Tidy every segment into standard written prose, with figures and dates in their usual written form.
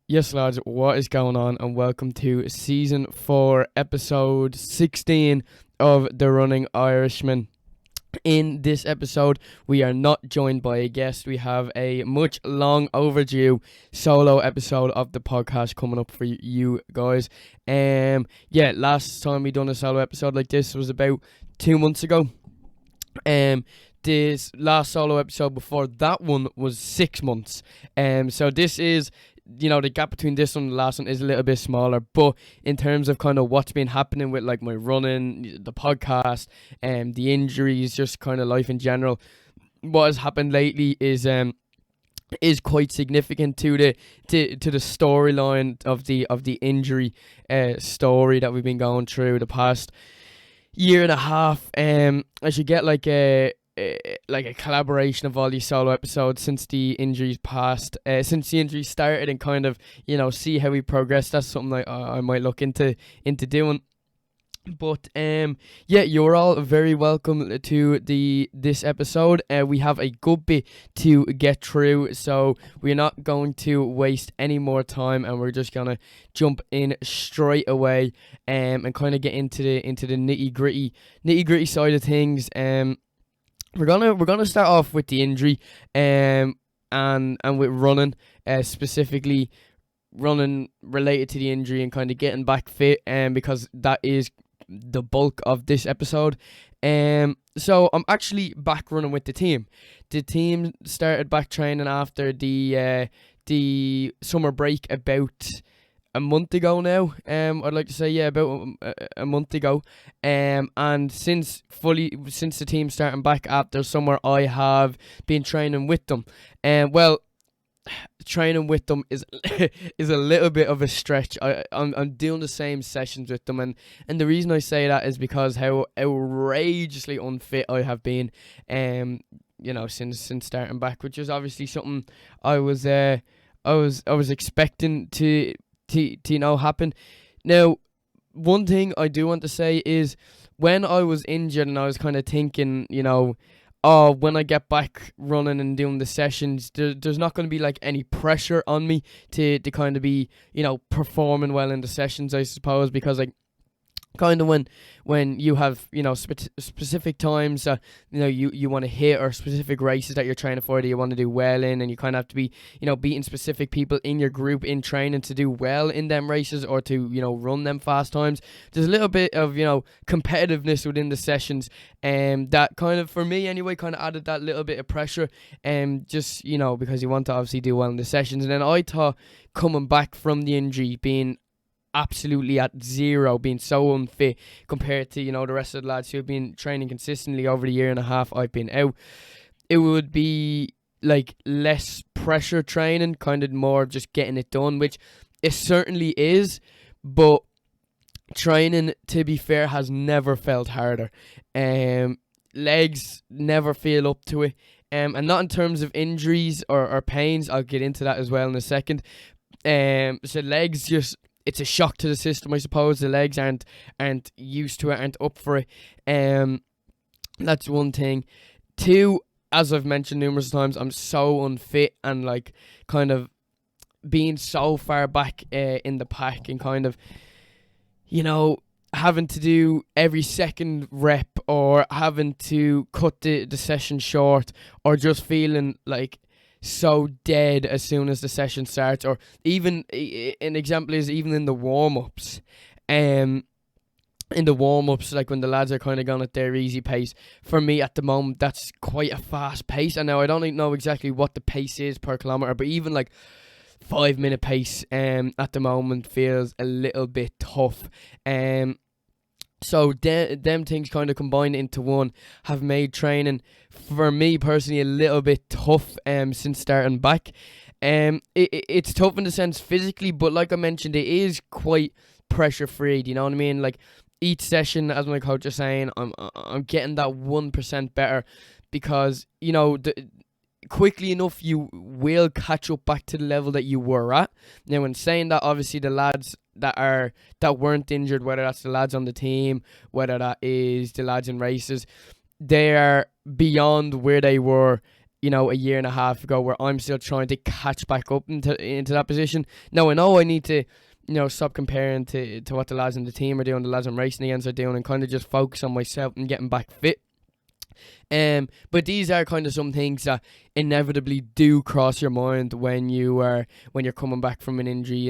Yes, lads, what is going on? And welcome to season 4, episode 16 of The Running Irishman. In this episode, we are not joined by a guest. We have a much long overdue solo episode of the podcast coming up for you guys. Last time we done a solo episode like this was about 2 months ago. This last solo episode before that one was 6 months. So this is, the gap between this one and the last one is a little bit smaller, but in terms of kind of what's been happening with like my running, the podcast, and the injuries, just kind of life in general, what has happened lately is quite significant to the storyline of the injury story that we've been going through the past year and a half. I should get like a collaboration of all these solo episodes since the injuries since the injuries started, and kind of see how we progress. That's something I might look into doing. But you're all very welcome to this episode. We have a good bit to get through, so we're not going to waste any more time, and we're just gonna jump in straight away, and kind of get into the nitty gritty side of things. We're gonna start off with the injury, and with running, specifically running related to the injury and kind of getting back fit, because that is the bulk of this episode. So I'm actually back running with the team. The team started back training after the summer break about a month ago now. I'd like to say about a month ago. And since the team starting back after summer, I have been training with them. Training with them is is a little bit of a stretch. I'm doing the same sessions with them, and the reason I say that is because how outrageously unfit I have been, since starting back, which is obviously something I was expecting to happen. Now, one thing I do want to say is, when I was injured and I was kind of thinking, oh, when I get back running and doing the sessions, there's not going to be like any pressure on me to kind of be, performing well in the sessions, I suppose, because like, kind of when you have specific times you want to hit, or specific races that you're training for that you want to do well in, and you kind of have to be beating specific people in your group in training to do well in them races, or to run them fast times. There's a little bit of competitiveness within the sessions, and that kind of, for me anyway, kind of added that little bit of pressure, just because you want to obviously do well in the sessions. And then I thought, coming back from the injury, being absolutely at zero, being so unfit compared to the rest of the lads who have been training consistently over the year and a half I've been out, it would be like less pressure training, kind of more just getting it done, which it certainly is. But training, to be fair, has never felt harder. Legs never feel up to it, and not in terms of injuries or pains. I'll get into that as well in a second. So legs, just, it's a shock to the system, I suppose. The legs aren't used to it, aren't up for it. That's one thing. Two, as I've mentioned numerous times, I'm so unfit, and like kind of being so far back in the pack, and kind of having to do every second rep, or having to cut the session short, or just feeling like so dead as soon as the session starts. Or even an example is even in the warm-ups, like when the lads are kind of going at their easy pace, for me at the moment that's quite a fast pace. And now I don't know exactly what the pace is per kilometer, but even like 5-minute pace at the moment feels a little bit tough. So them things kind of combined into one have made training, for me personally, a little bit tough since starting back. It's tough in the sense physically, but like I mentioned, it is quite pressure free. Do you know what I mean? Like, each session, as my coach is saying, I'm getting that 1% better, because quickly enough you will catch up back to the level that you were at. Now, in saying that, obviously the lads that weren't injured, whether that's the lads on the team, whether that is the lads in races, they are beyond where they were a year and a half ago, where I'm still trying to catch back up into that position. Now I know I need to, stop comparing to what the lads in the team are doing, the lads I'm racing against are doing, and kind of just focus on myself and getting back fit. But these are kind of some things that inevitably do cross your mind when you're coming back from an injury.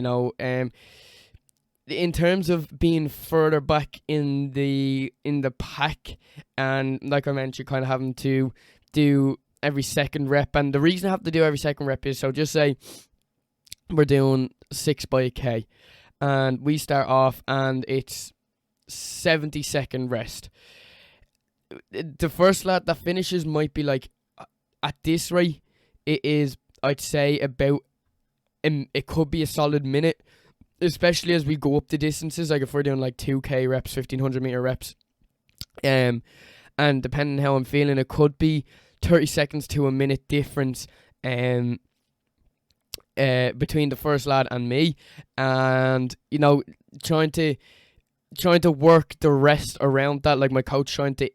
In terms of being further back in the pack, and like I mentioned, kind of having to do every second rep. And the reason I have to do every second rep is, so just say we're doing 6 by a K, and we start off and it's 70-second rest. The first lad that finishes might be like, at this rate, it is, I'd say, about, it could be a solid minute, especially as we go up the distances. Like if we're doing like 2K reps, 1500 meter reps, and depending on how I'm feeling, it could be 30 seconds to a minute difference between the first lad and me, and trying to work the rest around that. Like my coach trying to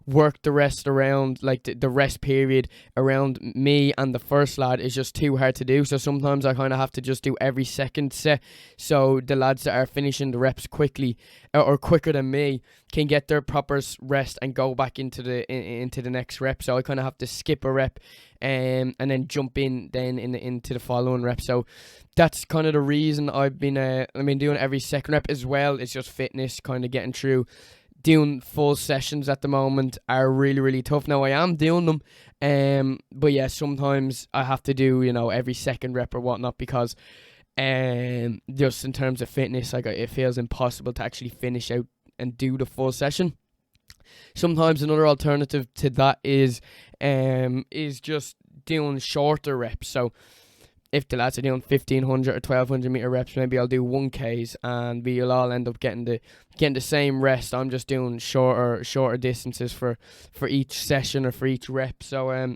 work the rest around, like the rest period around me and the first lad, is just too hard to do. So sometimes I kind of have to just do every second set, so the lads that are finishing the reps quickly or quicker than me can get their proper rest and go back into the next rep. So I kind of have to skip a rep and then jump into the following rep. So that's kind of the reason I've been doing every second rep as well. It's just fitness, kind of getting through. Doing full sessions at the moment are really, really tough. Now I am doing them, but yeah, sometimes I have to do every second rep or whatnot, because just in terms of fitness, like it feels impossible to actually finish out and do the full session. Sometimes another alternative to that is just doing shorter reps. So if the lads are doing 1500 or 1200 meter reps, maybe I'll do 1Ks, and we'll all end up getting the same rest. I'm just doing shorter distances for each session or for each rep. So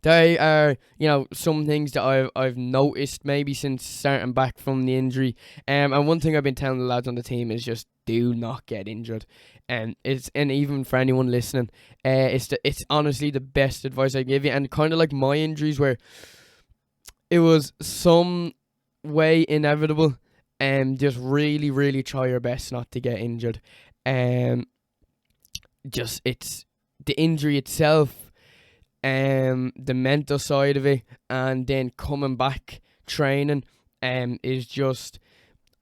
they are some things that I've noticed maybe since starting back from the injury. And one thing I've been telling the lads on the team is just do not get injured. And even for anyone listening, it's honestly the best advice I give you. And kind of like my injuries, where it was some way inevitable, and just really, really try your best not to get injured. Just it's the injury itself, the mental side of it, and then coming back training, is just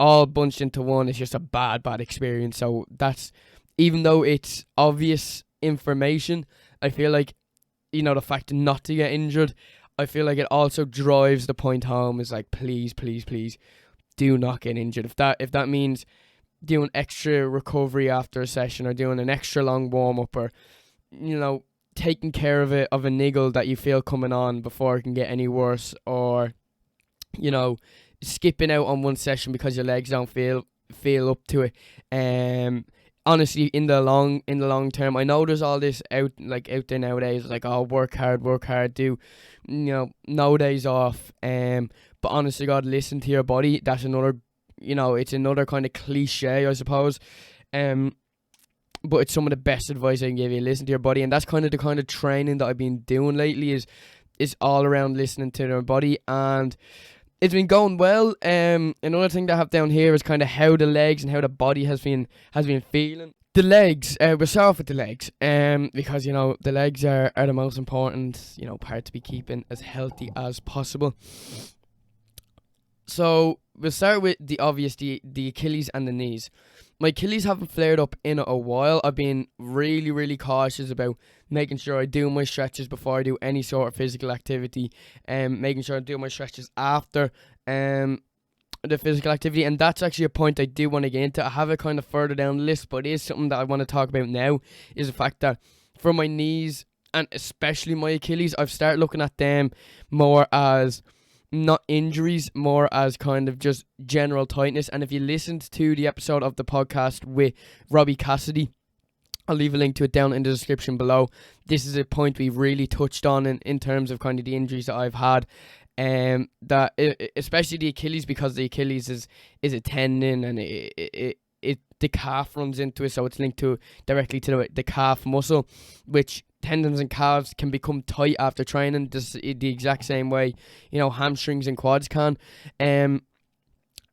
all bunched into one. It's just a bad experience. So that's, even though it's obvious information, I feel like the fact not to get injured, I feel like it also drives the point home. Is like, please, please, please, do not get injured. If that means doing extra recovery after a session, or doing an extra long warm up, or taking care of a niggle that you feel coming on before it can get any worse, or skipping out on one session because your legs don't feel up to it. Honestly, in the long term, I know there's all this out there nowadays, like, oh, work hard, do no days off. But honestly, God, listen to your body. That's another, it's another kind of cliche, I suppose. But it's some of the best advice I can give you. Listen to your body, and that's kind of the kind of training that I've been doing lately. Is all around listening to their body, and it's been going well. Another thing that I have down here is kind of how the legs and how the body has been feeling. The legs, we'll start off with the legs, because the legs are the most important part to be keeping as healthy as possible. So we'll start with the obvious, the Achilles and the knees. My Achilles haven't flared up in a while. I've been really, really cautious about making sure I do my stretches before I do any sort of physical activity, and making sure I do my stretches after the physical activity. And that's actually a point I do want to get into. I have it kind of further down the list, but it is something that I want to talk about now, is the fact that for my knees, and especially my Achilles, I've started looking at them more as not injuries, more as kind of just general tightness. And if you listened to the episode of the podcast with Robbie Cassidy, I'll leave a link to it down in the description below. This is a point we really touched on in terms of kind of the injuries that I've had, especially the Achilles, because the Achilles is a tendon, and the calf runs into it, so it's linked directly to the calf muscle, which tendons and calves can become tight after training, the exact same way, hamstrings and quads can.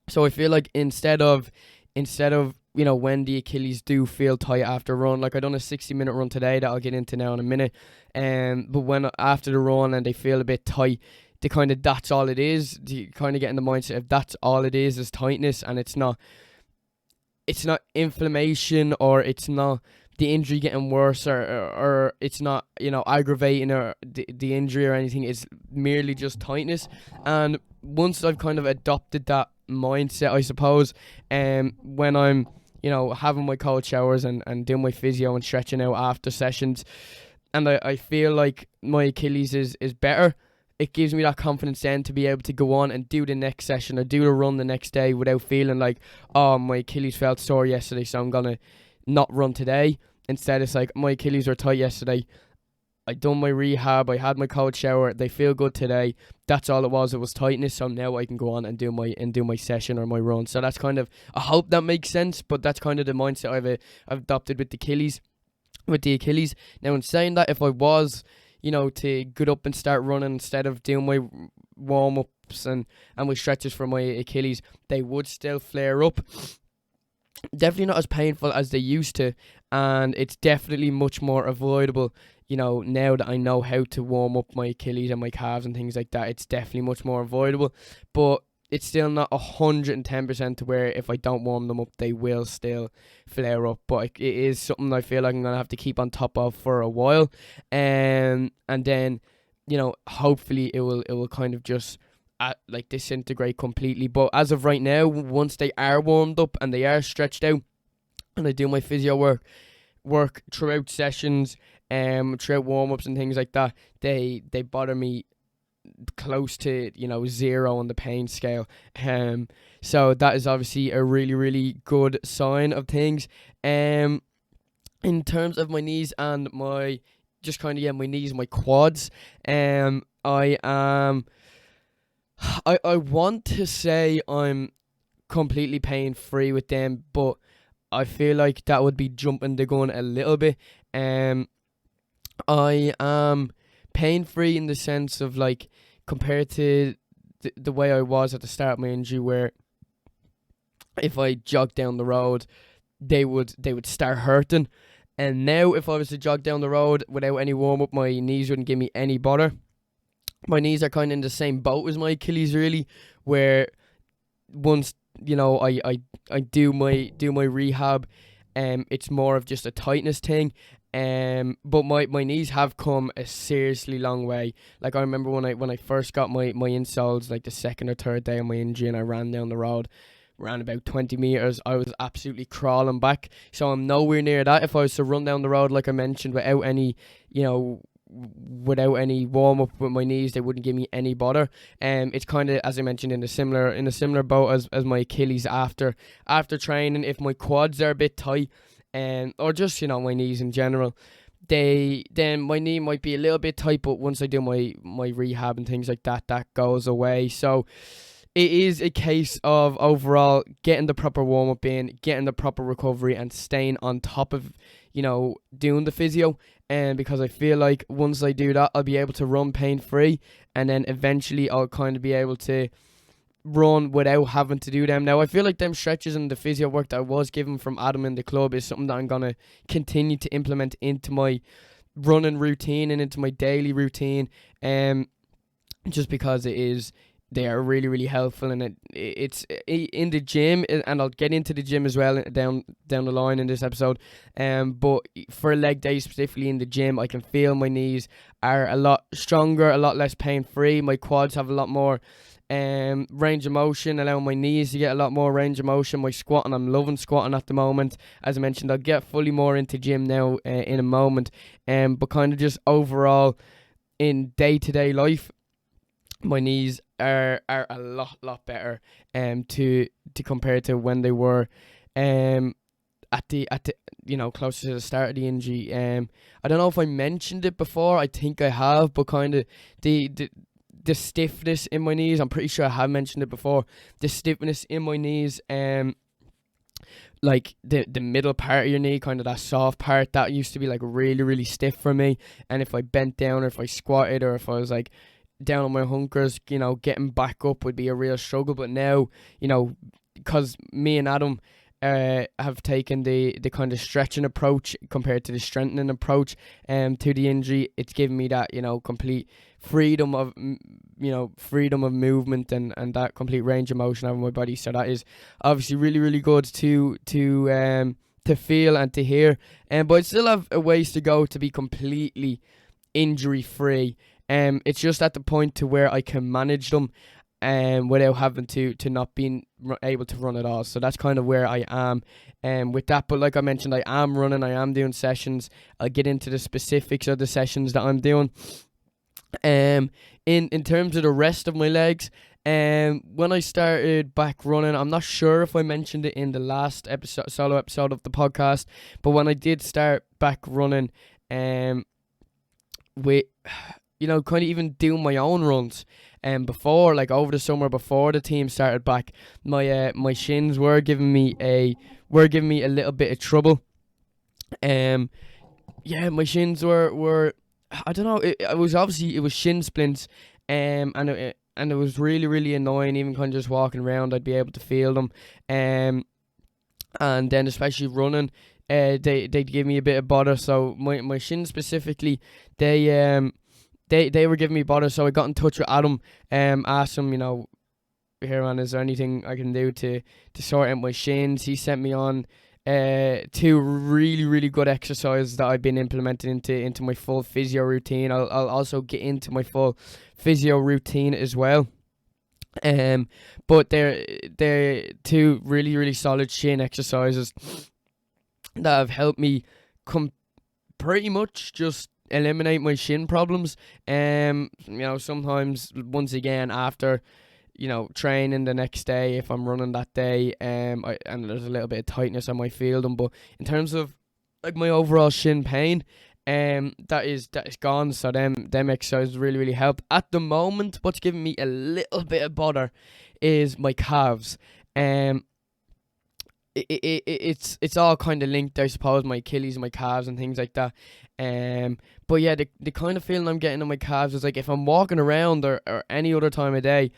So I feel like instead of when the Achilles do feel tight after a run, like I done a 60-minute run today that I'll get into now in a minute, but when after the run and they feel a bit tight, that's all it is. You kind of get in the mindset of that's all it is tightness, and it's not inflammation, or it's not the injury getting worse, or it's not aggravating or the injury or anything. It's merely just tightness. And once I've kind of adopted that mindset, I suppose, when I'm having my cold showers and doing my physio and stretching out after sessions, and I feel like my Achilles is better, it gives me that confidence then to be able to go on and do the next session or do the run the next day without feeling like, oh, my Achilles felt sore yesterday, so I'm going to not run today. Instead, it's like, my Achilles were tight yesterday. I done my rehab. I had my cold shower. They feel good today. That's all it was. It was tightness. So now I can go on and do my session or my run. So that's kind of, I hope that makes sense, but that's kind of the mindset I've adopted with the Achilles. Now, in saying that, if I was to get up and start running instead of doing my warm-ups and my stretches for my Achilles, they would still flare up. Definitely not as painful as they used to, and it's definitely much more avoidable, now that I know how to warm up my Achilles and my calves and things like that. It's definitely much more avoidable, but it's still not 110% to where if I don't warm them up, they will still flare up. But it is something I feel like I'm going to have to keep on top of for a while. And then, hopefully it will kind of just disintegrate completely. But as of right now, once they are warmed up and they are stretched out, and I do my physio work throughout sessions, throughout warm-ups and things like that, they bother me close to 0 on the pain scale. So that is obviously a really, really good sign of things. In terms of my knees and my knees and my quads, I want to say I'm completely pain free with them, but I feel like that would be jumping the gun a little bit. I am pain free in the sense of compared to the way I was at the start of my injury, where if I jogged down the road, they would start hurting. And now if I was to jog down the road without any warm up, my knees wouldn't give me any bother. My knees are kind of in the same boat as my Achilles, really, where once I do my rehab, it's more of just a tightness thing. But my knees have come a seriously long way. Like I remember when I first got my insoles, like the second or third day of my injury, and I ran down the road, ran about 20 meters, I was absolutely crawling back. So I'm nowhere near that. If I was to run down the road, like I mentioned, without any warm up with my knees, they wouldn't give me any bother. It's kind of, as I mentioned, in a similar boat as my Achilles after training. If my quads are a bit tight, or just my knees in general, then my knee might be a little bit tight, but once I do my rehab and things like that, that goes away. So it is a case of overall getting the proper warm up in, getting the proper recovery, and staying on top of doing the physio. And because I feel like once I do that, I'll be able to run pain free, and then eventually I'll kind of be able to run without having to do them. Now I feel like them stretches and the physio work that I was given from Adam in the club is something that I'm going to continue to implement into my running routine and into my daily routine, just because they are really, really helpful. And it's in the gym, and I'll get into the gym as well down the line in this episode, but for leg day specifically in the gym, I can feel my knees are a lot stronger, a lot less pain free. My quads have a lot more range of motion, allowing my knees to get a lot more range of motion. My squatting, I'm loving squatting at the moment. As I mentioned, I'll get fully more into gym now in a moment, but kind of just overall in day-to-day life, my knees are a lot better to compare to when they were at the closer to the start of the injury. I don't know if I mentioned it before. I think I have, but kind of the stiffness in my knees, I'm pretty sure I have mentioned it before. The stiffness in my knees like the middle part of your knee, kind of that soft part, that used to be like really, really stiff for me. And if I bent down, or if I squatted, or if I was like down on my hunkers, getting back up would be a real struggle. But now, because me and Adam have taken the kind of stretching approach compared to the strengthening approach to the injury, it's given me that complete freedom of freedom of movement, and that complete range of motion over my body. So that is obviously really, really good to feel and to hear. But I still have a ways to go to be completely injury free. It's just at the point to where I can manage them without having to not being able to run at all. So that's kind of where I am with that. But like I mentioned, I am running, I am doing sessions. I'll get into the specifics of the sessions that I'm doing. In terms of the rest of my legs, when I started back running, I'm not sure if I mentioned it in the last solo episode of the podcast, but when I did start back running, with kind of even doing my own runs, before, like over the summer before the team started back, my shins were giving me a little bit of trouble. My shins were I don't know. It was shin splints, and it was really, really annoying. Even kind of just walking around, I'd be able to feel them, and then especially running, they'd give me a bit of bother. So my shins specifically, they were giving me bother. So I got in touch with Adam, asked him, here man, is there anything I can do to sort out my shins? He sent me on two really, really good exercises that I've been implementing into my full physio routine. I'll also get into my full physio routine as well. But they're two really, really solid shin exercises that have helped me pretty much just eliminate my shin problems. Sometimes, once again, after training the next day, if I'm running that day, and there's a little bit of tightness, I might feel them. But in terms of like my overall shin pain, that is gone. So them exercises really, really help. At the moment, what's giving me a little bit of bother is my calves. It's all kind of linked, I suppose, my Achilles, my calves, and things like that. But yeah, the kind of feeling I'm getting on my calves is like if I'm walking around or any other time of day,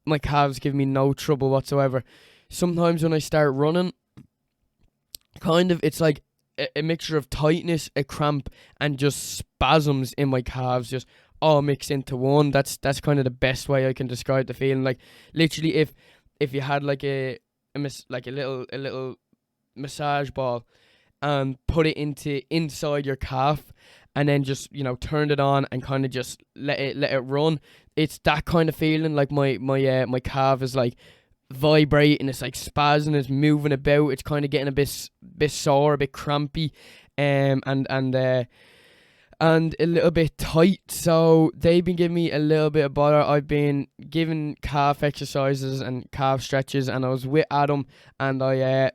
my calves give me no trouble whatsoever. Sometimes when I start running, kind of it's like a mixture of tightness, a cramp, and just spasms in my calves, just all mixed into one. That's kind of the best way I can describe the feeling. Like literally, if you had like a little massage ball and put it inside your calf, and then just turned it on and kind of just let it run. It's that kind of feeling. Like my calf is like vibrating, it's like spazzing, it's moving about, it's kind of getting a bit sore, a bit crampy, and a little bit tight. So they've been giving me a little bit of bother. I've been giving calf exercises and calf stretches, and I was with Adam, and I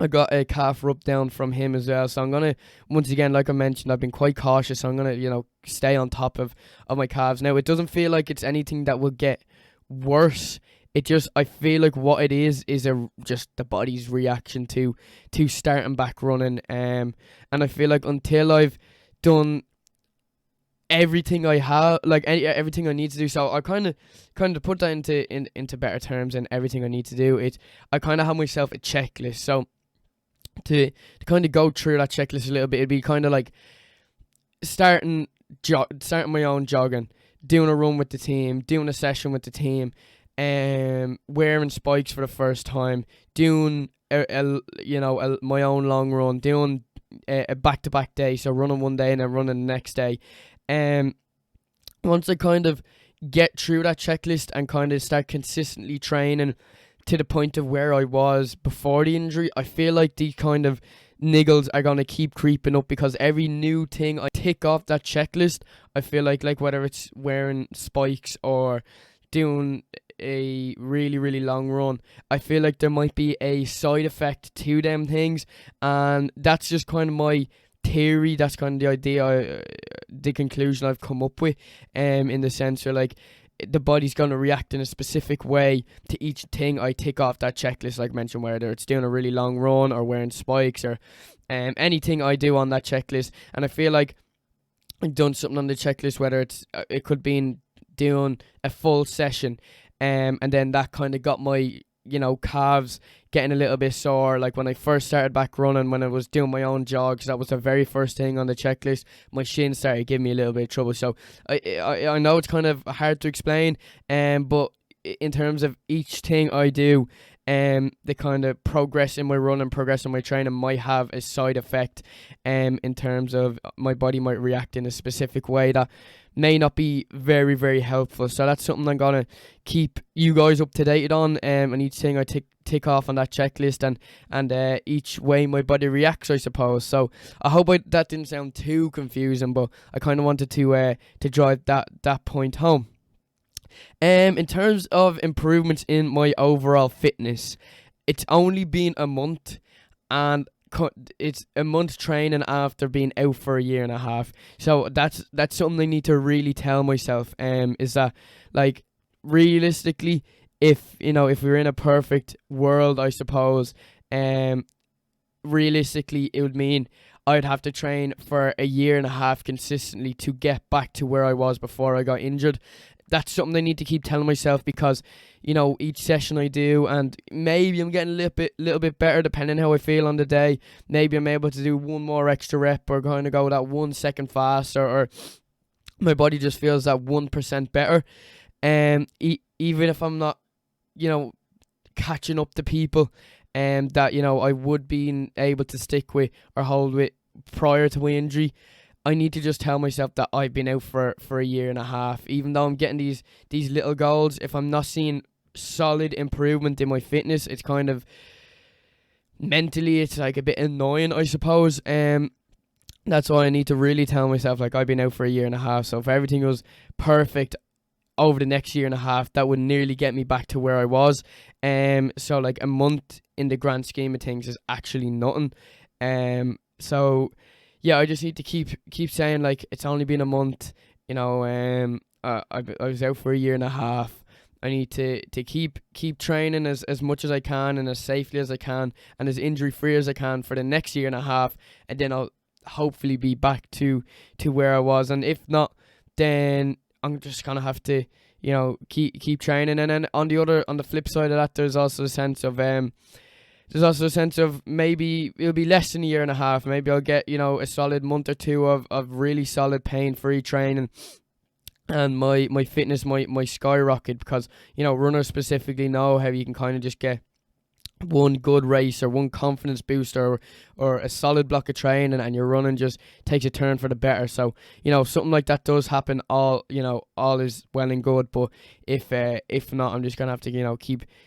got a calf rub down from him as well. So I'm going to, once again, like I mentioned, I've been quite cautious. So I'm going to, stay on top of my calves. Now, it doesn't feel like it's anything that will get worse. It just, I feel like what it is just the body's reaction to starting back running. And I feel like until I've done everything I have, like everything I need to do. So I kind of put that into better terms, and everything I need to do. I kind of have myself a checklist. So to kind of go through that checklist a little bit, it'd be kind of like starting my own jogging, doing a run with the team, doing a session with the team, wearing spikes for the first time, doing my own long run, doing a back-to-back day, so running one day and then running the next day. Once I kind of get through that checklist and kind of start consistently training to the point of where I was before the injury, I feel like these kind of niggles are going to keep creeping up, because every new thing I tick off that checklist, I feel like whether it's wearing spikes or doing a really, really long run, I feel like there might be a side effect to them things. And that's just kind of my theory. That's kind of the idea, the conclusion I've come up with, in the sense where like the body's going to react in a specific way to each thing I tick off that checklist, like mentioned, whether it's doing a really long run or wearing spikes or anything I do on that checklist. And I feel like I've done something on the checklist, whether it could be doing a full session, and then that kind of got my calves getting a little bit sore. Like when I first started back running, when I was doing my own jogs, that was the very first thing on the checklist. My shin started giving me a little bit of trouble. So I know it's kind of hard to explain, but in terms of each thing I do, the kind of progress in my running, progress in my training might have a side effect, in terms of my body might react in a specific way that may not be very, very helpful. So that's something I'm gonna keep you guys up to date on, and each thing I tick off on that checklist, and each way my body reacts, I suppose. So I hope that didn't sound too confusing, but I kind of wanted to drive that point home. In terms of improvements in my overall fitness, it's only been a month, and it's a month training after being out for a year and a half. So that's something I need to really tell myself. Is that, like, realistically, if we're in a perfect world, I suppose, realistically it would mean I'd have to train for a year and a half consistently to get back to where I was before I got injured. That's something I need to keep telling myself, because each session I do, and maybe I'm getting a little bit better depending how I feel on the day. Maybe I'm able to do one more extra rep, or kind of go that 1 second faster, or my body just feels that 1% better. Even if I'm not catching up to people that I would be able to stick with or hold with prior to my injury, I need to just tell myself that I've been out for a year and a half. Even though I'm getting these little goals, if I'm not seeing solid improvement in my fitness, it's kind of mentally, it's like a bit annoying, I suppose. That's why I need to really tell myself, like, I've been out for a year and a half. So if everything was perfect over the next year and a half, that would nearly get me back to where I was. So like a month in the grand scheme of things is actually nothing. So yeah, I just need to keep saying, like, it's only been a month. I was out for a year and a half. I need to keep training as much as I can, and as safely as I can, and as injury free as I can for the next year and a half, and then I'll hopefully be back to where I was. And if not, then I'm just gonna have to keep training. And then on the flip side of that, there's also a sense of maybe it'll be less than a year and a half. Maybe I'll get a solid month or two of really solid pain-free training, and my fitness might skyrocket, because runners specifically know how you can kind of just get one good race or one confidence booster or a solid block of training, and your running just takes a turn for the better. So something like that does happen, all is well and good. But if not, I'm just gonna have to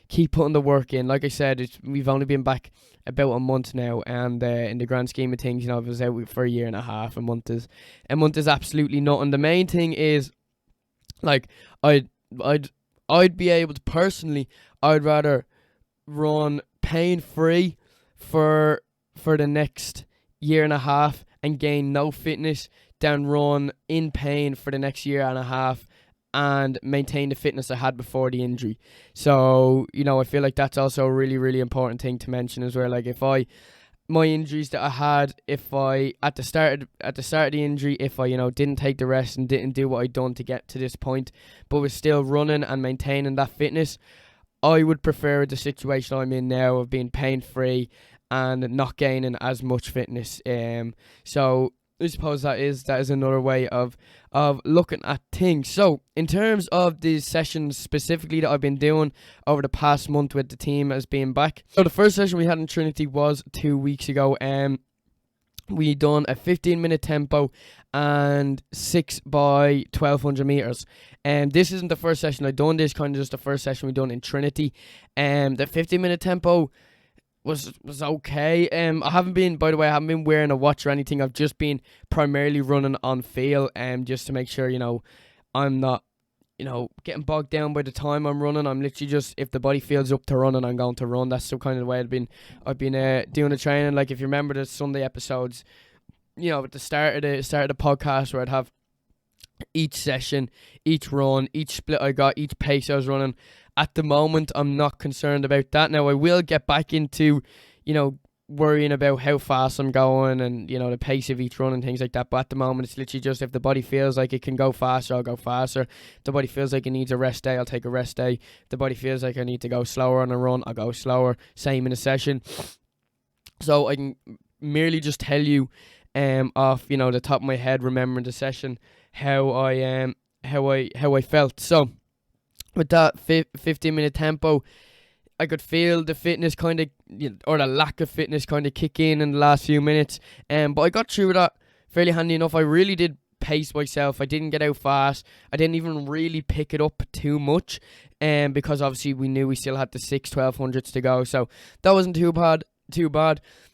keep putting the work in. Like I said, we've only been back about a month now, and in the grand scheme of things, I was out for a year and a half. A month is absolutely nothing. The main thing is, like, I'd be able to personally, I'd rather run pain-free for the next year and a half and gain no fitness than run in pain for the next year and a half and maintain the fitness I had before the injury. So I feel like that's also a really, really important thing to mention as well. Like, my injuries that I had, if I at the start of the injury, if I didn't take the rest and didn't do what I'd done to get to this point, but was still running and maintaining that fitness, I would prefer the situation I'm in now of being pain-free and not gaining as much fitness. So I suppose that is another way of looking at things. So in terms of the sessions specifically that I've been doing over the past month with the team as being back. So the first session we had in Trinity was 2 weeks ago. We done a 15-minute tempo and 6 by 1200 meters. And this isn't the first session I've done. This kind of just the first session we done in Trinity. The 15-minute tempo was okay. I haven't been wearing a watch or anything. I've just been primarily running on feel, just to make sure I'm not getting bogged down by the time I'm running. I'm literally just, if the body feels up to running, I'm going to run. That's the kind of way I've been doing the training. Like, if you remember the Sunday episodes, at the start of the podcast, where I'd have each session, each run, each split I got, each pace I was running. At the moment, I'm not concerned about that. Now, I will get back into, worrying about how fast I'm going and, the pace of each run and things like that. But at the moment, it's literally just if the body feels like it can go faster, I'll go faster. If the body feels like it needs a rest day, I'll take a rest day. If the body feels like I need to go slower on a run, I'll go slower. Same in a session. So I can merely just tell you off, the top of my head, remembering the session, how I felt. So with that 15-minute tempo, I could feel the fitness kind of, or the lack of fitness kind of kick in the last few minutes. But I got through that fairly handy enough. I really did pace myself. I didn't get out fast. I didn't even really pick it up too much, because obviously we knew we still had the 1200s to go. So that wasn't too bad.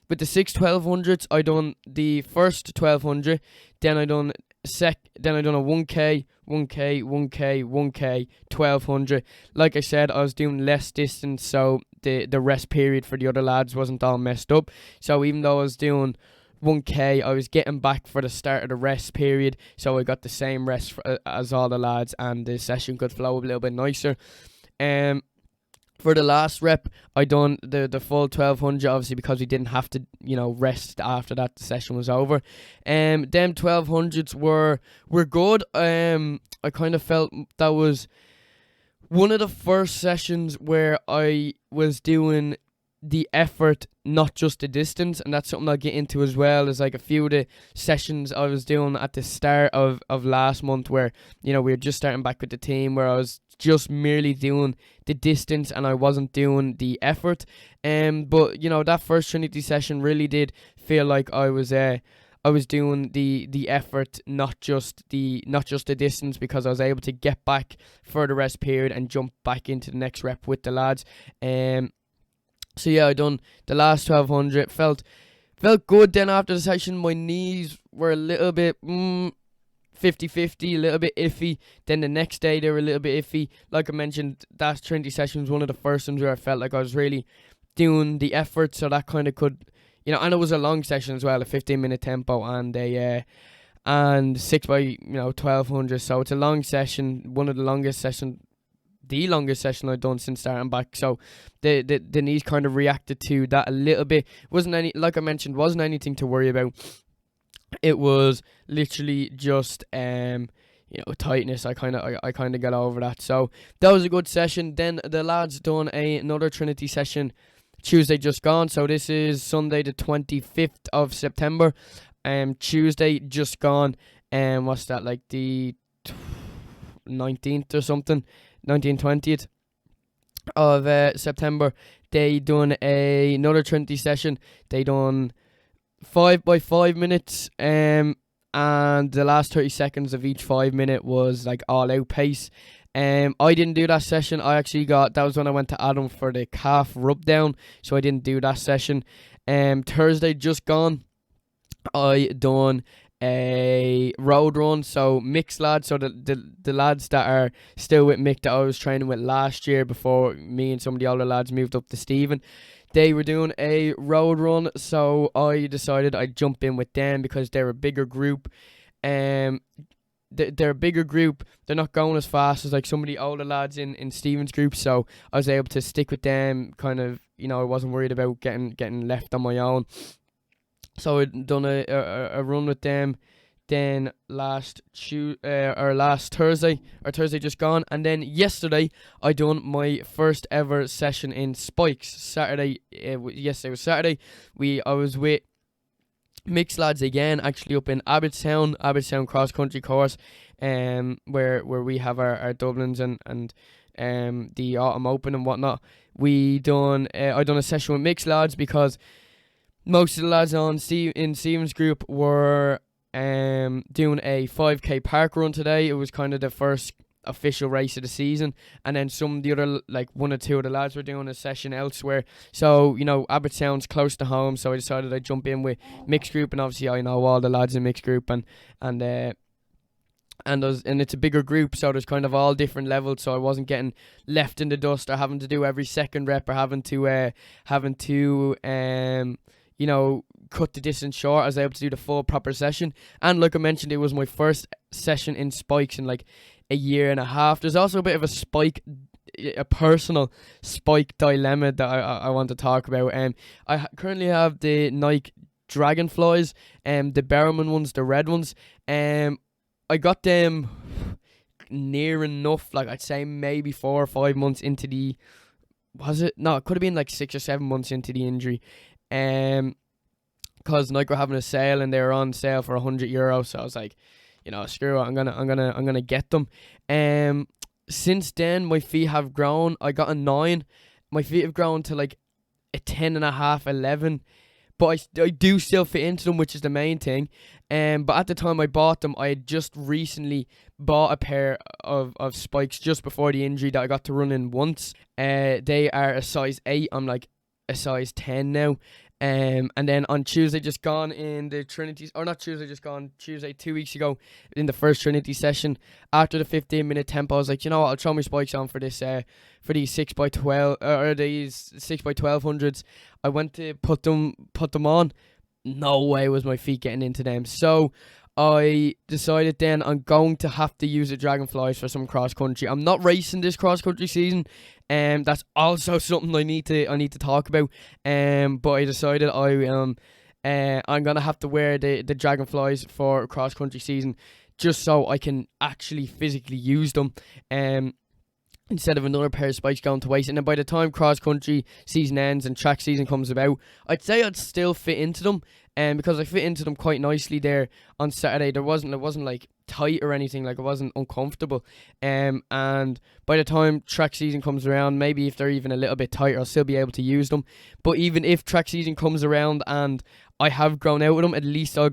With the 1200s, I done the first 1200, then I done a 1k, 1200. Like I said, I was doing less distance, so the rest period for the other lads wasn't all messed up. So even though I was doing 1k, I was getting back for the start of the rest period, so I got the same rest as all the lads, and the session could flow a little bit nicer. For the last rep, I done the full 1200, obviously because we didn't have to, rest after that. The session was over. Them 1200s were good. I kind of felt that was one of the first sessions where I was doing the effort, not just the distance, and that's something I'll get into as well. Is like a few of the sessions I was doing at the start of last month, where we were just starting back with the team, where I was just merely doing the distance and I wasn't doing the effort. But that first Trinity session really did feel like I was doing the effort, not just the distance, because I was able to get back for the rest period and jump back into the next rep with the lads. So yeah, I done the last 1200. Felt good. Then after the session, my knees were a little bit 50-50, a little bit iffy. Then the next day they were a little bit iffy. Like I mentioned, that Trinity session was one of the first ones where I felt like I was really doing the effort, so that kind of could, and it was a long session as well, a 15-minute tempo and and 6 by 1200. So it's a long session, one of the longest session I've done since starting back. So the knees kind of reacted to that a little bit. Wasn't anything to worry about. It was literally just tightness. I kind of got over that. So that was a good session. Then the lads done another Trinity session Tuesday just gone. So this is Sunday the 25th of September. Tuesday just gone. What's that, like the 19th or something? 19th, 20th of September. They done another Trinity session. They done 5 by 5 minutes, and the last 30 seconds of each 5 minute was like all out pace. I didn't do that session. That was when I went to Adam for the calf rub down, so I didn't do that session. Thursday just gone, I done a road run. So Mick's lads, so the lads that are still with Mick that I was training with last year before me and some of the older lads moved up to Stephen, they were doing a road run, so I decided I'd jump in with them because they're a bigger group. They're a bigger group. They're not going as fast as like some of the older lads in Stephen's group, so I was able to stick with them. Kind of, I wasn't worried about getting left on my own. So I'd done a run with them. Then last Thursday just gone, and then yesterday I done my first ever session in spikes. Saturday, yesterday was Saturday. I was with Mixed lads again, actually up in Abbottstown cross country course, where we have our Dublins and the autumn open and whatnot. I done a session with Mixed lads because most of the lads in Stephen's group were doing a 5k park run today. It was kind of the first official race of the season, and then some of the other, like one or two of the lads were doing a session elsewhere. So Abbottstown's close to home, so I decided I'd jump in with mixed group, and obviously I know all the lads in mixed group, and it's a bigger group, so there's kind of all different levels, so I wasn't getting left in the dust or having to do every second rep or having to cut the distance short. I was able to do the full proper session. And like I mentioned, it was my first session in spikes in like a year and a half. There's also a bit of a personal spike dilemma that I want to talk about. I currently have the Nike Dragonflies, the Berman ones, the red ones. I got them near enough, like I'd say maybe 4 or 5 months into the, was it? No, it could have been like 6 or 7 months into the injury. Because Nike were having a sale and they were on sale for €100, so I was like, screw it, I'm gonna get them. Since then my feet have grown. I got a 9. My feet have grown to like a 10.5, 11. But I do still fit into them, which is the main thing. But at the time I bought them, I had just recently bought a pair of spikes just before the injury that I got to run in once. They are a size 8. I'm like a size 10 now. And then on Tuesday just gone in the Trinity, or not Tuesday just gone, Tuesday 2 weeks ago in the first Trinity session, after the 15-minute tempo, I was like, I'll throw my spikes on for this, for these 6x12, or these 6x1200s. I went to put them on. No way was my feet getting into them. So I decided then I'm going to have to use the Dragonflies for some cross country. I'm not racing this cross country season, and that's also something I need to talk about. But I decided I'm gonna have to wear the Dragonflies for cross country season, just so I can actually physically use them. Instead of another pair of spikes going to waste. And then by the time cross country season ends and track season comes about, I'd say I'd still fit into them, because I fit into them quite nicely there on Saturday. It wasn't like tight or anything, like it wasn't uncomfortable. And by the time track season comes around, maybe if they're even a little bit tighter, I'll still be able to use them. But even if track season comes around and I have grown out with them, at least I've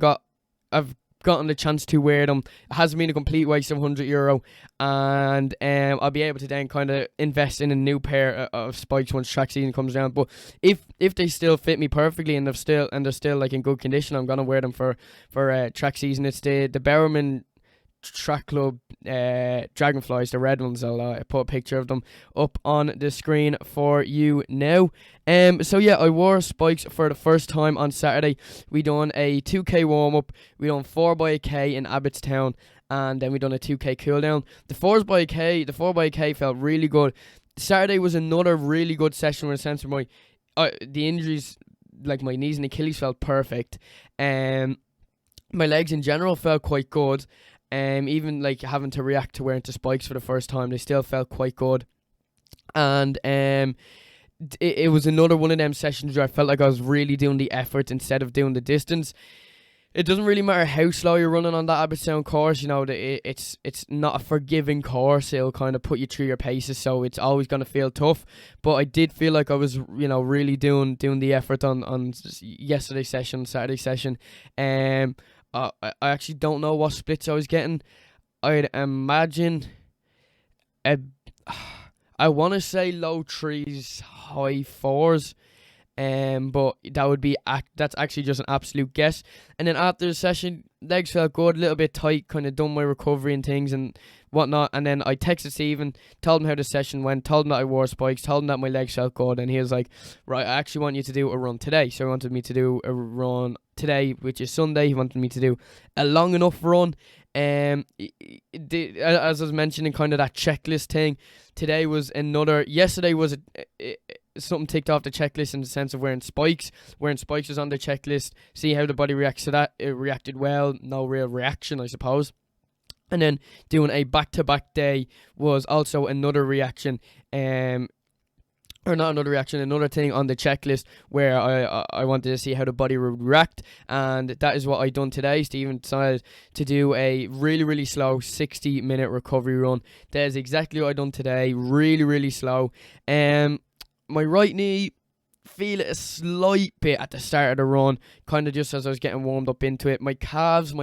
gotten the chance to wear them. It hasn't been a complete waste of €100, and I'll be able to then kind of invest in a new pair of spikes once track season comes around. But if they still fit me perfectly and they're still like in good condition, I'm gonna wear them for track season. It's the Berman Track Club Dragonflies, the red ones. I'll put a picture of them up on the screen for you now. So yeah, I wore spikes for the first time on Saturday. We done a 2k warm up, we done 4x1k in Abbottstown, and then we done a 2k cool down. The 4x1k felt really good. Saturday was another really good session in the sense of the injuries, like my knees and Achilles, felt perfect. My legs in general felt quite good. Even like having to react to wearing the spikes for the first time, they still felt quite good. And it was another one of them sessions where I felt like I was really doing the effort instead of doing the distance. It doesn't really matter how slow you're running on that Abbottstown course. It's not a forgiving course. It'll kind of put you through your paces, so it's always going to feel tough. But I did feel like I was, really doing the effort on yesterday's session, Saturday's session. I actually don't know what splits I was getting. I'd imagine I want to say low 3s, high 4s. But that's actually just an absolute guess. And then after the session, legs felt good, a little bit tight, kind of done my recovery and things and whatnot. And then I texted Stephen, told him how the session went, told him that I wore spikes, told him that my legs felt good, and he was like, right, I actually want you to do a run today. So he wanted me to do a run today, which is Sunday. He wanted me to do a long enough run. As I was mentioning, kind of that checklist thing. Yesterday was something ticked off the checklist in the sense of wearing spikes. Wearing spikes was on the checklist. See how the body reacts to that. It reacted well. No real reaction, I suppose. And then doing a back-to-back day was also another reaction. Another thing on the checklist where I wanted to see how the body would react, and that is what I done today. Stephen decided to do a really, really slow 60-minute recovery run. That is exactly what I done today. Really, really slow. My right knee, feel it a slight bit at the start of the run, kind of just as I was getting warmed up into it. My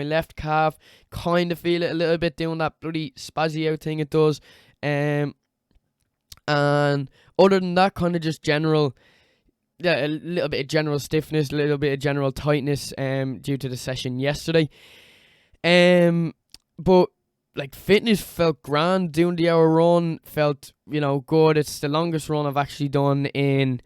left calf, kind of feel it a little bit doing that bloody epsideo thing it does. And other than that, kind of just general, a little bit of general stiffness, a little bit of general tightness due to the session yesterday. But like fitness felt grand. Doing the hour run felt, good. It's the longest run I've actually done in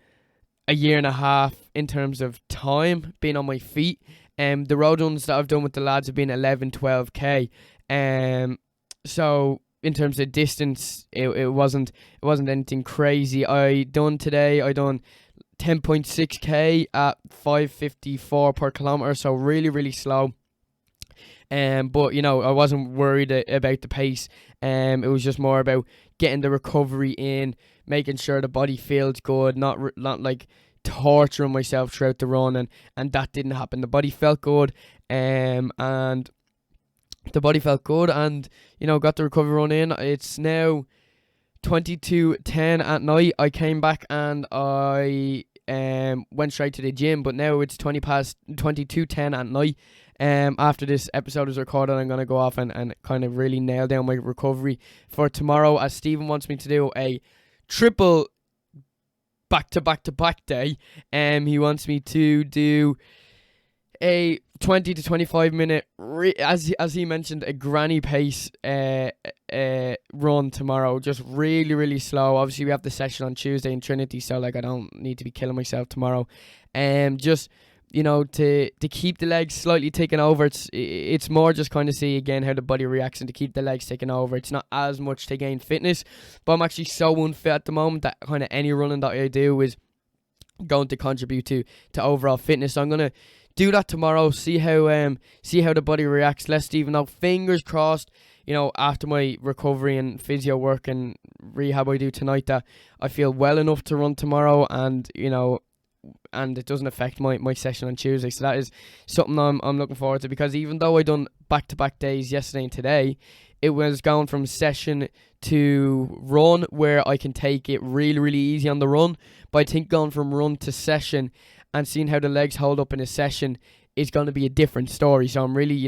a year and a half in terms of time being on my feet. The road runs that I've done with the lads have been 11, 12k. So in terms of distance, it wasn't anything crazy. I done 10.6k at 5:54 per kilometer, so really slow. But I wasn't worried about the pace. It was just more about getting the recovery in, making sure the body feels good, not like torturing myself throughout the run, and that didn't happen. The body felt good, and got the recovery run in. It's now 22:10 at night. I came back and I went straight to the gym, but now it's 22:10 at night. After this episode is recorded, I'm going to go off and kind of really nail down my recovery for tomorrow, as Stephen wants me to do a triple back-to-back day. He wants me to do a 20 to 25 minute, as he mentioned, a granny pace run tomorrow. Just really slow. Obviously, we have the session on Tuesday in Trinity, so I don't need to be killing myself tomorrow. Just to keep the legs slightly taken over. It's more just kind of see again how the body reacts, and to keep the legs taken over. It's not as much to gain fitness, but I'm actually so unfit at the moment that kind of any running that I do is going to contribute to overall fitness. So I'm gonna do that tomorrow. See how the body reacts. Let Stephen know. Fingers crossed. After my recovery and physio work and rehab I do tonight, that I feel well enough to run tomorrow, and and it doesn't affect my session on Tuesday. So that is something I'm looking forward to, because even though I done back-to-back days yesterday and today, it was going from session to run where I can take it really easy on the run. But I think going from run to session and seeing how the legs hold up in a session is going to be a different story. So I'm really,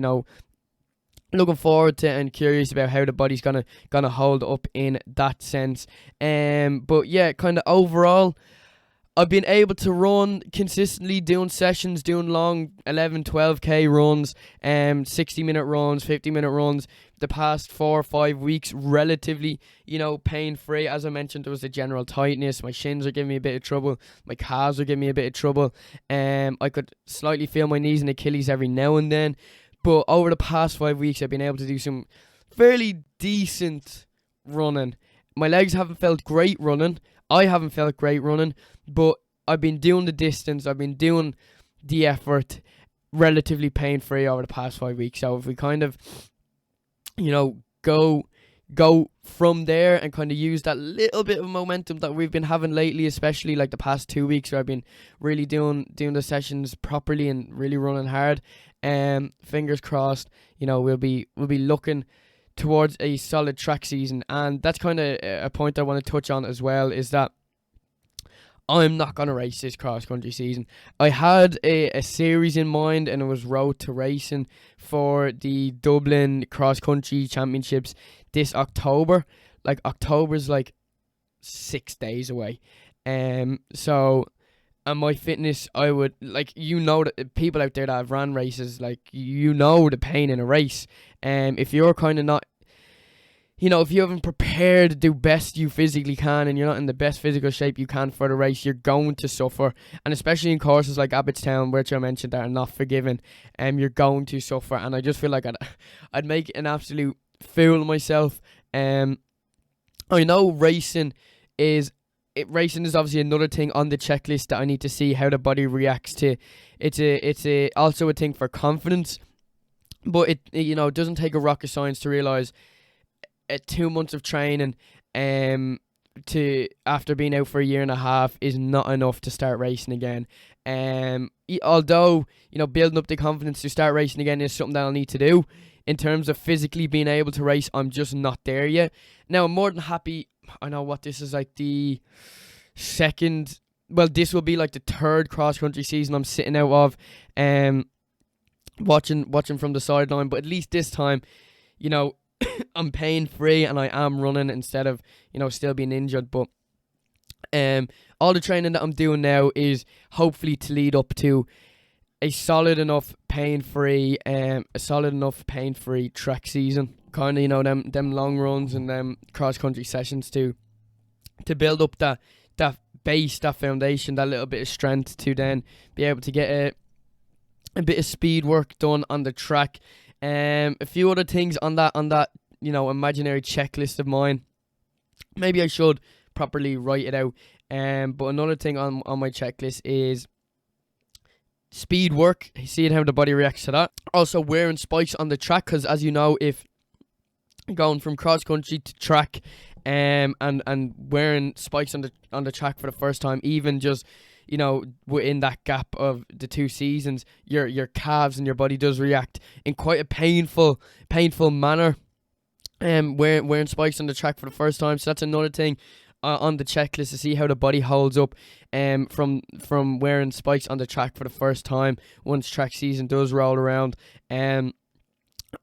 looking forward to and curious about how the body's gonna hold up in that sense. But yeah, kind of overall, I've been able to run consistently, doing sessions, doing long 11, 12k runs, 60-minute runs, 50-minute runs, the past 4 or 5 weeks, relatively, pain-free. As I mentioned, there was a general tightness. My shins are giving me a bit of trouble. My calves are giving me a bit of trouble. I could slightly feel my knees and Achilles every now and then. But over the past 5 weeks, I've been able to do some fairly decent running. My legs haven't felt great running. I haven't felt great running, but I've been doing the distance. I've been doing the effort relatively pain-free over the past 5 weeks. So if we kind of, go from there and kind of use that little bit of momentum that we've been having lately, especially like the past 2 weeks where I've been really doing the sessions properly and really running hard. Fingers crossed, we'll be looking towards a solid track season. And that's kind of a point I want to touch on as well, is that I'm not going to race this cross-country season. I had a series in mind, and it was Road to Racing for the Dublin Cross-Country Championships this October. October's 6 days away. So, and my fitness, I would, that people out there that have ran races, the pain in a race. If you're kind of not, if you haven't prepared to do best you physically can, and you're not in the best physical shape you can for the race, you're going to suffer. And especially in courses like Abbottstown, which I mentioned, that are not forgiving, you're going to suffer. And I just feel like I'd make an absolute fool of myself. I know racing is obviously another thing on the checklist that I need to see how the body reacts to. It's also a thing for confidence, but it doesn't take a rocket science to realize 2 months of training after being out for a year and a half is not enough to start racing again. Although building up the confidence to start racing again is something that I'll need to do. In terms of physically being able to race, I'm just not there yet. Now, I'm more than happy. I know what this is, the second. Well, this will be the third cross country season I'm sitting out of, watching from the sideline. But at least this time, I'm pain free and I am running instead of still being injured. But all the training that I'm doing now is hopefully to lead up to a solid enough pain free track season. Kind of them long runs and them cross country sessions to build up that base, that foundation, that little bit of strength to then be able to get a bit of speed work done on the track. A few other things on that imaginary checklist of mine. Maybe I should properly write it out. But another thing on my checklist is speed work, seeing how the body reacts to that. Also wearing spikes on the track, because as you know, if going from cross country to track, and wearing spikes on the track for the first time, even just within that gap of the 2 seasons, your calves and your body does react in quite a painful manner. Wearing spikes on the track for the first time, so that's another thing on the checklist, to see how the body holds up from wearing spikes on the track for the first time once track season does roll around.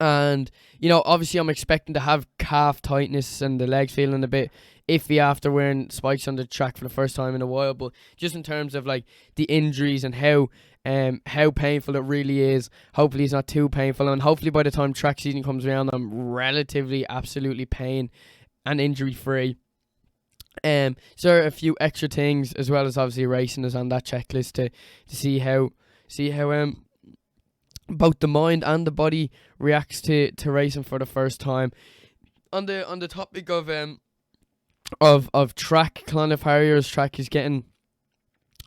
And obviously I'm expecting to have calf tightness and the legs feeling a bit iffy after wearing spikes on the track for the first time in a while, but just in terms of like the injuries and how painful it really is, hopefully it's not too painful, and hopefully by the time track season comes around I'm relatively absolutely pain and injury free. So there are a few extra things, as well as obviously racing is on that checklist to see how both the mind and the body reacts to racing for the first time. On the topic of track, Clonliffe Harriers track is getting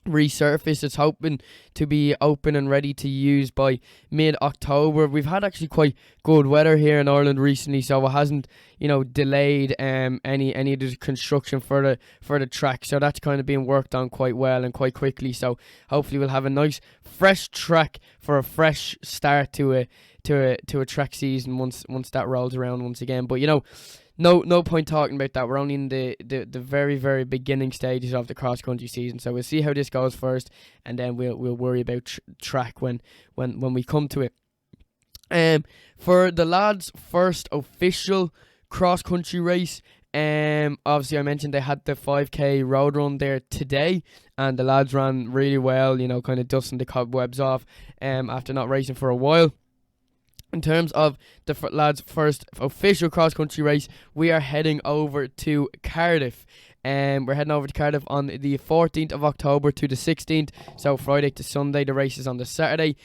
resurfaced. It's hoping to be open and ready to use by mid-October. We've had actually quite good weather here in Ireland recently, so it hasn't delayed any of the construction for the track, so that's kind of being worked on quite well and quite quickly. So hopefully we'll have a nice fresh track for a fresh start to a track season once that rolls around once again. But no point talking about that. We're only in the very, very beginning stages of the cross country season, so we'll see how this goes first, and then we'll worry about track when we come to it. For the lads' first official cross country race, obviously I mentioned they had the 5k road run there today, and the lads ran really well. Kind of dusting the cobwebs off after not racing for a while. In terms of the lads' first official cross-country race, we are heading over to Cardiff. We're heading over to Cardiff on the 14th of October to the 16th, so Friday to Sunday. The race is on the Saturday.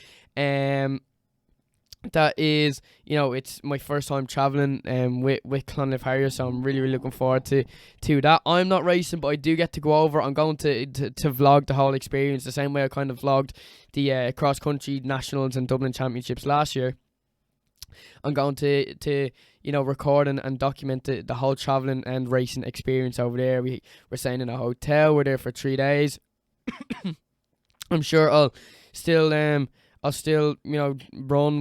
That is, it's my first time travelling with Clonliffe Harriers, so I'm really, really looking forward to that. I'm not racing, but I do get to go over. I'm going to vlog the whole experience, the same way I kind of vlogged the cross-country nationals and Dublin championships last year. I'm going to record and document the whole travelling and racing experience over there. We're staying in a hotel. We're there for 3 days. I'm sure I'll still run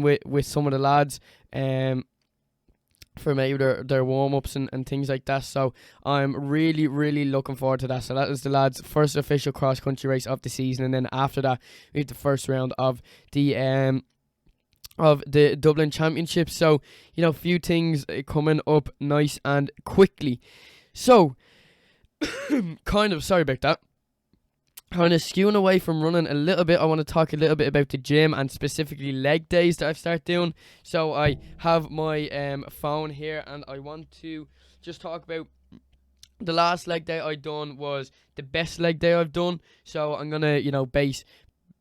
with some of the lads for maybe their warm-ups and things like that. So I'm really, really looking forward to that. So that is the lads' first official cross-country race of the season, and then after that we have the first round of the Dublin Championship. So, a few things coming up nice and quickly. So, sorry about that. Kind of skewing away from running a little bit. I want to talk a little bit about the gym and specifically leg days that I've started doing. So, I have my phone here, and I want to just talk about the last leg day I done was the best leg day I've done. So, I'm going to,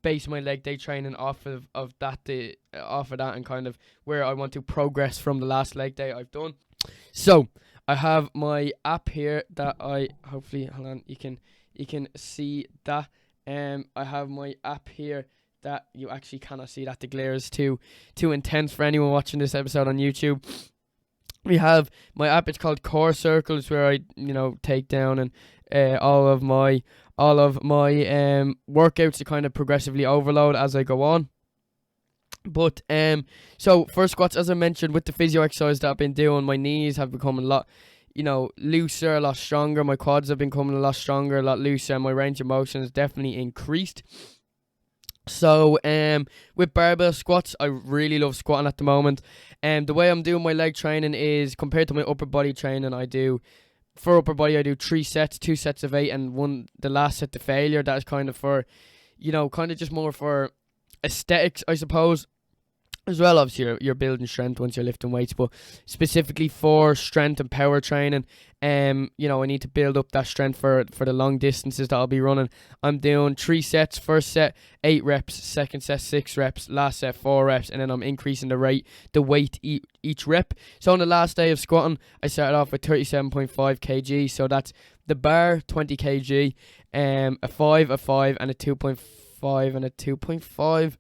base my leg day training off of that, and kind of where I want to progress from the last leg day I've done. So I have my app here that I hopefully, hold on, you can see that. I have my app here that you actually cannot see that. The glare is too intense for anyone watching this episode on YouTube. We have my app. It's called Core Circles, where I take down and all of my workouts to kind of progressively overload as I go on. But so for squats, as I mentioned, with the physio exercise that I've been doing, my knees have become a lot looser, a lot stronger. My quads have been becoming a lot stronger, a lot looser, and my range of motion has definitely increased. So with barbell squats, I really love squatting at the moment. The way I'm doing my leg training is, compared to my upper body training, for upper body I do 3 sets, 2 sets of 8, and the last set to failure. That is kind of for, kind of just more for aesthetics, I suppose. as well. Obviously you're building strength once you're lifting weights, but specifically for strength and power training, I need to build up that strength for the long distances that I'll be running. I'm doing 3 sets. First set 8 reps, second set 6 reps, last set 4 reps, and then I'm increasing the weight each rep. So on the last day of squatting, I started off with 37.5 kg, so that's the bar 20 kg, a 5, a 5, and a 2.5, and a 2.5,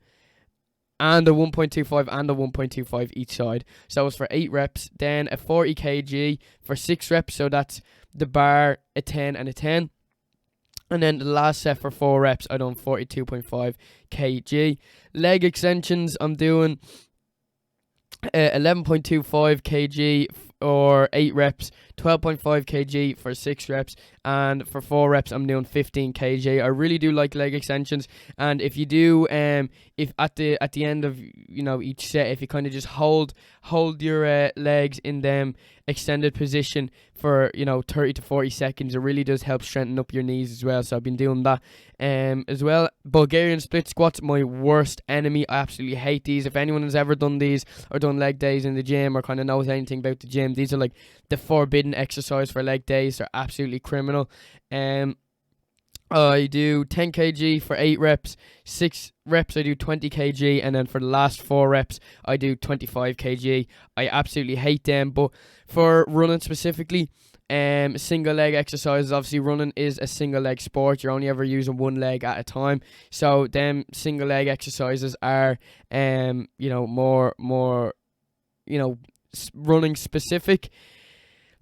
and a 1.25 and a 1.25 each side. So it was for 8 reps. Then a 40 kg for 6 reps. So that's the bar, a 10, and a 10. And then the last set for 4 reps, I done 42.5 kg. Leg extensions, I'm doing 11.25 kg or 8 reps, 12.5 kg for 6 reps, and for 4 reps I'm doing 15 kg. I really do like leg extensions, and if you do, if at the end of each set, if you kind of just hold your legs in them extended position for 30 to 40 seconds, it really does help strengthen up your knees as well. So I've been doing that as well. Bulgarian split squats, my worst enemy. I absolutely hate these. If anyone has ever done these or done leg days in the gym or kind of knows anything about the gym, these are like the forbidden exercise for leg days. They're absolutely criminal. I do 10 kg for 8 reps, 6 reps I do 20 kg, and then for the last 4 reps I do 25 kg. I absolutely hate them, but for running specifically, single leg exercises, obviously running is a single leg sport. You're only ever using one leg at a time, so them single leg exercises are more running specific.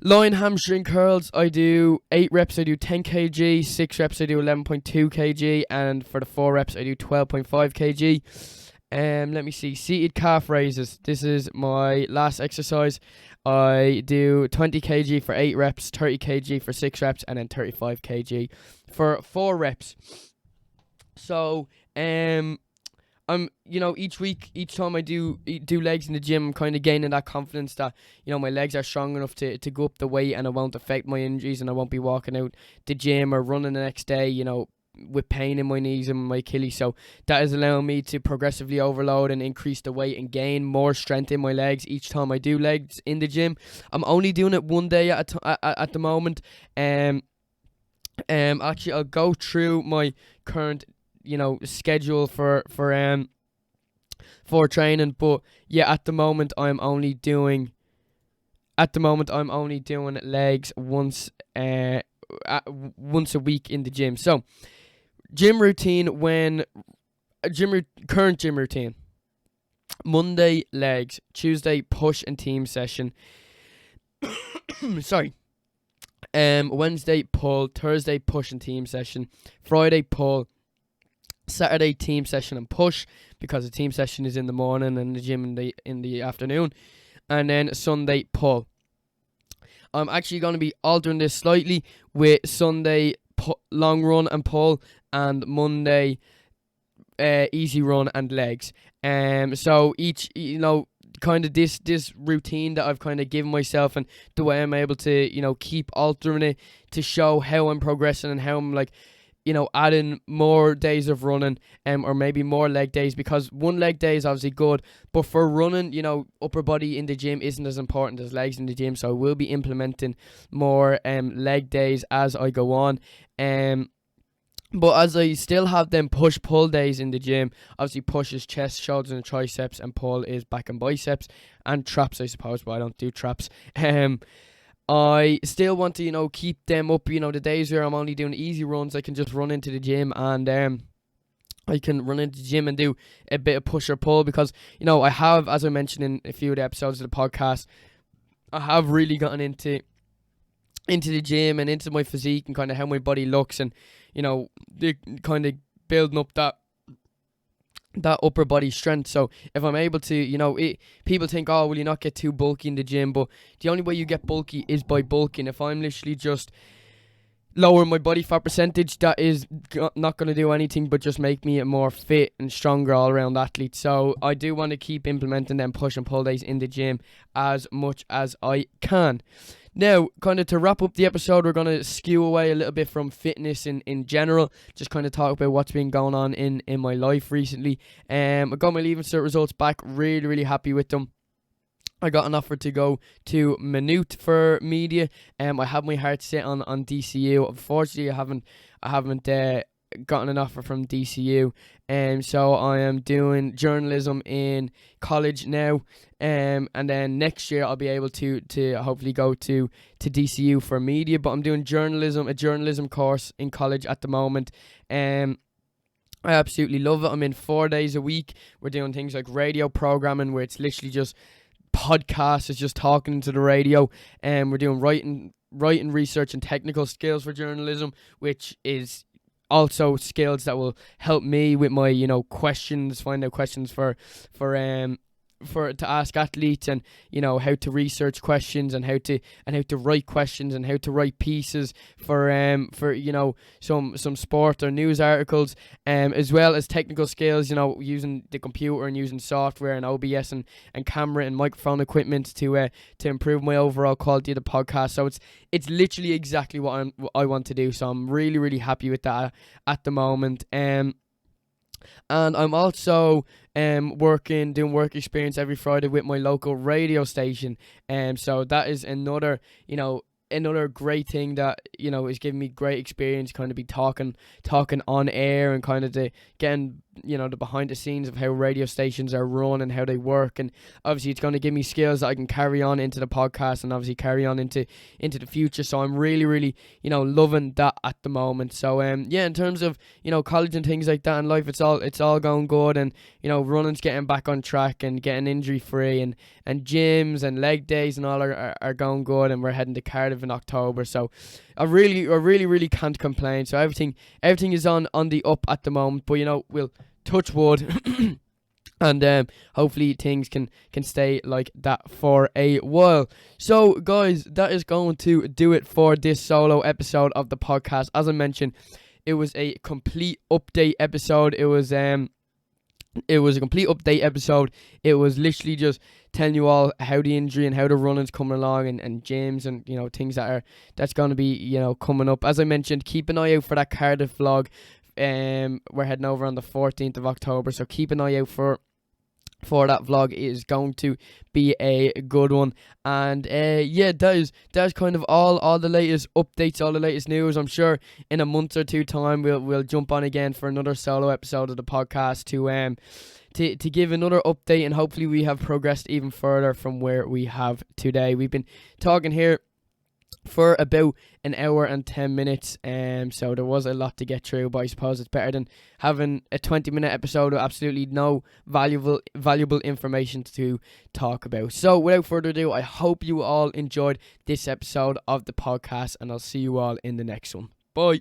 Line hamstring curls, I do 8 reps, I do 10 kg, 6 reps, I do 11.2 kg, and for the 4 reps, I do 12.5 kg. Let me see, seated calf raises. This is my last exercise. I do 20 kg for 8 reps, 30 kg for 6 reps, and then 35 kg for 4 reps. So, each week, each time I do legs in the gym, I'm kind of gaining that confidence that, my legs are strong enough to go up the weight and it won't affect my injuries, and I won't be walking out the gym or running the next day, with pain in my knees and my Achilles. So that is allowing me to progressively overload and increase the weight and gain more strength in my legs each time I do legs in the gym. I'm only doing it one day at the moment. Actually, I'll go through my current schedule for training, but yeah, at the moment I'm only doing legs once a week in the gym. So gym routine, current gym routine: Monday legs, Tuesday push and team session, Wednesday pull, Thursday push and team session, Friday pull, Saturday team session and push, because the team session is in the morning and the gym in the afternoon, and then Sunday pull. I'm actually going to be altering this slightly, with Sunday long run and pull, and Monday easy run and legs. So each kind of this routine that I've kind of given myself, and the way I'm able to keep altering it to show how I'm progressing and how I'm adding more days of running, or maybe more leg days, because one leg day is obviously good, but for running, upper body in the gym isn't as important as legs in the gym. So I will be implementing more leg days as I go on. But as I still have them push-pull days in the gym, obviously push is chest, shoulders and triceps, and pull is back and biceps, and traps I suppose, but I don't do traps. I still want to, keep them up, the days where I'm only doing easy runs, I can just run into the gym, and I can run into the gym and do a bit of push or pull, because, I have, as I mentioned in a few of the episodes of the podcast, I have really gotten into the gym and into my physique and kind of how my body looks, and, the kind of building up that upper body strength. So if I'm able to, people think, oh, will you not get too bulky in the gym? But the only way you get bulky is by bulking. If I'm literally just lowering my body fat percentage, that is not going to do anything but just make me a more fit and stronger all around athlete. So I do want to keep implementing them push and pull days in the gym as much as I can. Now, kind of to wrap up the episode, we're going to skew away a little bit from fitness in general, just kind of talk about what's been going on in my life recently. I got my Leaving Cert results back, really, really happy with them. I got an offer to go to Maynooth for media. I had my heart set on DCU. Unfortunately, I haven't gotten an offer from DCU, so I am doing journalism in college now, and then next year I'll be able to hopefully go to DCU for media. But I'm doing a journalism course in college at the moment. I absolutely love it. I'm in 4 days a week. We're doing things like radio programming, where it's literally just podcasts, it's just talking to the radio, and we're doing writing, research, and technical skills for journalism, which is also skills that will help me with my questions, find out questions for to ask athletes, and how to research questions, and how to write questions, and how to write pieces for some sport or news articles, as well as technical skills, using the computer and using software and OBS and camera and microphone equipment to improve my overall quality of the podcast. So it's literally exactly what I want to do. So I'm really, really happy with that at the moment. And I'm also doing work experience every Friday with my local radio station. So that is another great thing that is giving me great experience, kind of be talking on air, and kind of getting the behind the scenes of how radio stations are run and how they work. And obviously it's going to give me skills that I can carry on into the podcast, and obviously carry on into the future. So I'm really, really loving that at the moment. So in terms of college and things like that in life, it's all going good, and running's getting back on track and getting injury free, and gyms and leg days and all are going good, and we're heading to Cardiff in October. So I really can't complain. So everything is on the up at the moment, but we'll touch wood and hopefully things can stay like that for a while. So guys, that is going to do it for this solo episode of the podcast. As I mentioned, it was a complete update episode. It was a complete update episode. It was literally just telling you all how the injury and how the running's coming along, and gyms and things that's going to be coming up. As I mentioned, keep an eye out for that Cardiff vlog. We're heading over on the 14th of October, so keep an eye out for that vlog. It is going to be a good one. And that is kind of all the latest updates, all the latest news. I'm sure in a month or two time we'll jump on again for another solo episode of the podcast to give another update, and hopefully we have progressed even further from where we have today. We've been talking here for about an hour and 10 minutes, so there was a lot to get through, but I suppose it's better than having a 20-minute episode with absolutely no valuable information to talk about. So without further ado, I hope you all enjoyed this episode of the podcast, and I'll see you all in the next one. Bye.